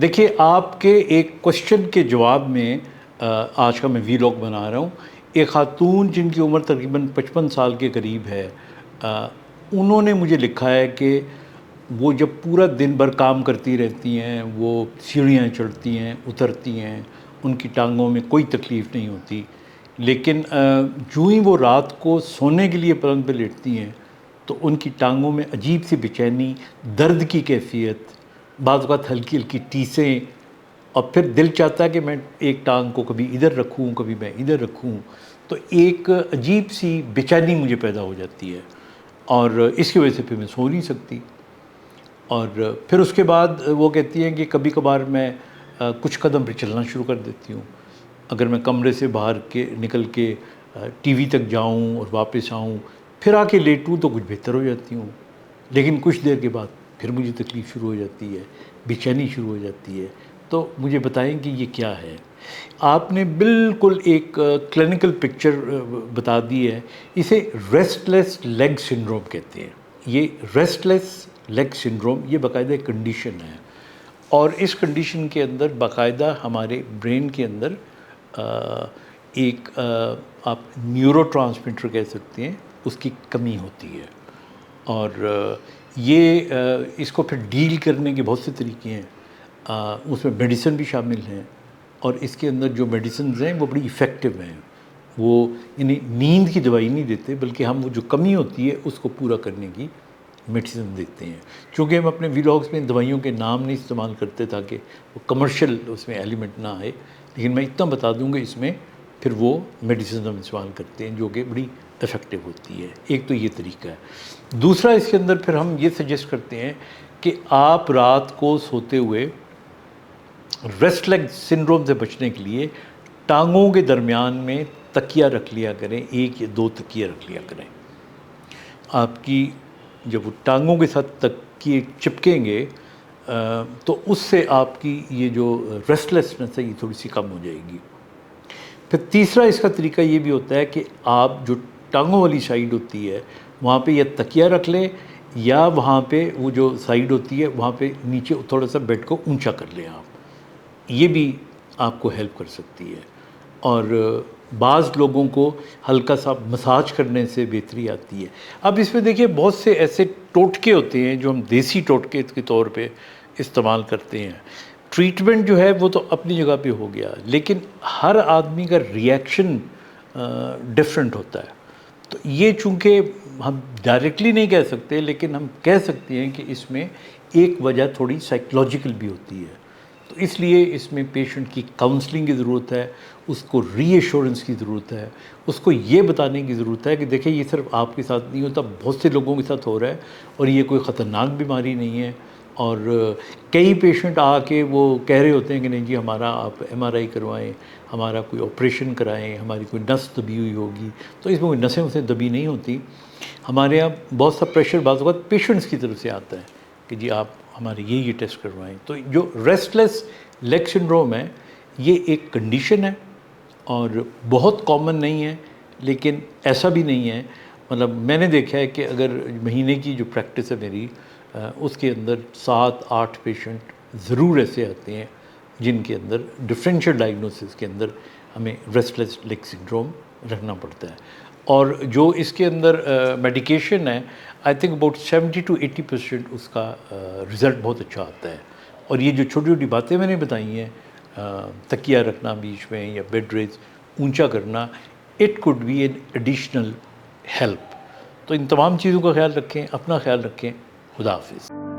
دیکھیے آپ کے ایک کوشچن کے جواب میں آج کا میں ویلاگ بنا رہا ہوں. ایک خاتون جن کی عمر تقریباً 55 سال کے قریب ہے، انہوں نے مجھے لکھا ہے کہ وہ جب پورا دن بھر کام کرتی رہتی ہیں، وہ سیڑھیاں چڑھتی ہیں، اترتی ہیں، ان کی ٹانگوں میں کوئی تکلیف نہیں ہوتی، لیکن جو ہی وہ رات کو سونے کے لیے پلنگ پہ لیٹتی ہیں تو ان کی ٹانگوں میں عجیب سی بے چینی، درد کی کیفیت، بعض اوقات ہلکی ہلکی ٹیسیں، اور پھر دل چاہتا ہے کہ میں ایک ٹانگ کو کبھی ادھر رکھوں، کبھی میں ادھر رکھوں، تو ایک عجیب سی بے چینی مجھے پیدا ہو جاتی ہے، اور اس کی وجہ سے پھر میں سو نہیں سکتی. اور پھر اس کے بعد وہ کہتی ہیں کہ کبھی کبھار میں کچھ قدم پہ چلنا شروع کر دیتی ہوں. اگر میں کمرے سے باہر کے نکل کے ٹی وی تک جاؤں اور واپس آؤں، پھر آ کے لیٹوں تو کچھ بہتر ہو جاتی ہوں، لیکن کچھ دیر کے بعد پھر مجھے تکلیف شروع ہو جاتی ہے، بے چینی شروع ہو جاتی ہے. تو مجھے بتائیں کہ یہ کیا ہے؟ آپ نے بالکل ایک کلینکل پکچر بتا دی ہے. اسے ریسٹ لیس لیگ سنڈروم کہتے ہیں. یہ ریسٹ لیس لیگ سنڈروم یہ باقاعدہ ایک کنڈیشن ہے، اور اس کنڈیشن کے اندر باقاعدہ ہمارے برین کے اندر ایک آپ نیورو ٹرانسمیٹر کہہ سکتے ہیں، اس کی کمی ہوتی ہے. اور یہ اس کو پھر ڈیل کرنے کے بہت سے طریقے ہیں. اس میں میڈیسن بھی شامل ہیں، اور اس کے اندر جو میڈیسنز ہیں وہ بڑی ایفیکٹو ہیں. وہ یعنی نیند کی دوائی نہیں دیتے، بلکہ ہم وہ جو کمی ہوتی ہے اس کو پورا کرنے کی میڈیسن دیتے ہیں. چونکہ ہم اپنے ویلاگس میں دوائیوں کے نام نہیں استعمال کرتے تاکہ وہ کمرشل اس میں ایلیمنٹ نہ آئے، لیکن میں اتنا بتا دوں گا اس میں پھر وہ میڈیسن ہم استعمال کرتے ہیں جو کہ بڑی افیکٹو ہوتی ہے. ایک تو یہ طریقہ ہے. دوسرا اس کے اندر پھر ہم یہ سجیسٹ کرتے ہیں کہ آپ رات کو سوتے ہوئے ریسٹ لیگ سنڈروم سے بچنے کے لیے ٹانگوں کے درمیان میں تکیہ رکھ لیا کریں، ایک یا دو تکیہ رکھ لیا کریں. آپ کی جب وہ ٹانگوں کے ساتھ تکیے چپکیں گے تو اس سے آپ کی یہ جو ریسٹ لیسنس ہے یہ تھوڑی سی کم ہو جائے گی. پھر تیسرا اس کا طریقہ یہ بھی ہوتا ہے کہ آپ جو ٹانگوں والی سائیڈ ہوتی ہے وہاں پہ یا تکیہ رکھ لیں، یا وہاں پہ وہ جو سائیڈ ہوتی ہے وہاں پہ نیچے تھوڑا سا بیڈ کو اونچا کر لیں آپ. یہ بھی آپ کو ہیلپ کر سکتی ہے. اور بعض لوگوں کو ہلکا سا مساج کرنے سے بہتری آتی ہے. اب اس میں دیکھیے بہت سے ایسے ٹوٹکے ہوتے ہیں جو ہم دیسی ٹوٹکے کے طور پہ استعمال کرتے ہیں. ٹریٹمنٹ جو ہے وہ تو اپنی جگہ پہ ہو گیا، لیکن ہر آدمی کا ریئیکشن ڈفرینٹ ہوتا ہے. تو یہ چونکہ ہم ڈائریکٹلی نہیں کہہ سکتے، لیکن ہم کہہ سکتے ہیں کہ اس میں ایک وجہ تھوڑی سائیکلوجیکل بھی ہوتی ہے. تو اس لیے اس میں پیشنٹ کی کاؤنسلنگ کی ضرورت ہے، اس کو ری ایشورنس کی ضرورت ہے، اس کو یہ بتانے کی ضرورت ہے کہ دیکھیں یہ صرف آپ کے ساتھ نہیں ہوتا، بہت سے لوگوں کے ساتھ ہو رہا ہے، اور یہ کوئی خطرناک بیماری نہیں ہے. اور کئی پیشنٹ آ کے وہ کہہ رہے ہوتے ہیں کہ نہیں جی ہمارا آپ ایم آر آئی کروائیں، ہمارا کوئی آپریشن کرائیں، ہماری کوئی نس دبی ہوئی ہوگی. تو اس میں کوئی نسیں اسے دبی نہیں ہوتی. ہمارے یہاں بہت سا پریشر بعض اوقات پیشنٹس کی طرف سے آتا ہے کہ جی آپ ہمارے یہ ٹیسٹ کروائیں. تو جو ریسٹ لیس لیگ سنڈروم ہے یہ ایک کنڈیشن ہے، اور بہت کامن نہیں ہے، لیکن ایسا بھی نہیں ہے. مطلب میں نے دیکھا ہے کہ اگر مہینے کی جو پریکٹس ہے میری، اس کے اندر 7-8 پیشنٹ ضرور ایسے آتے ہیں جن کے اندر ڈفرینشیل ڈائگنوسس کے اندر ہمیں ریسٹ لیس لیگ سنڈروم رکھنا پڑتا ہے. اور جو اس کے اندر میڈیکیشن ہے، آئی تھنک اباؤٹ 70-80% اس کا رزلٹ بہت اچھا آتا ہے. اور یہ جو چھوٹی چھوٹی باتیں میں نے بتائی ہیں، تکیہ رکھنا بیچ میں یا بیڈ ریز اونچا کرنا، it could be an additional help. تو ان تمام چیزوں کا خیال رکھیں، اپنا خیال رکھیں. خدا حافظ.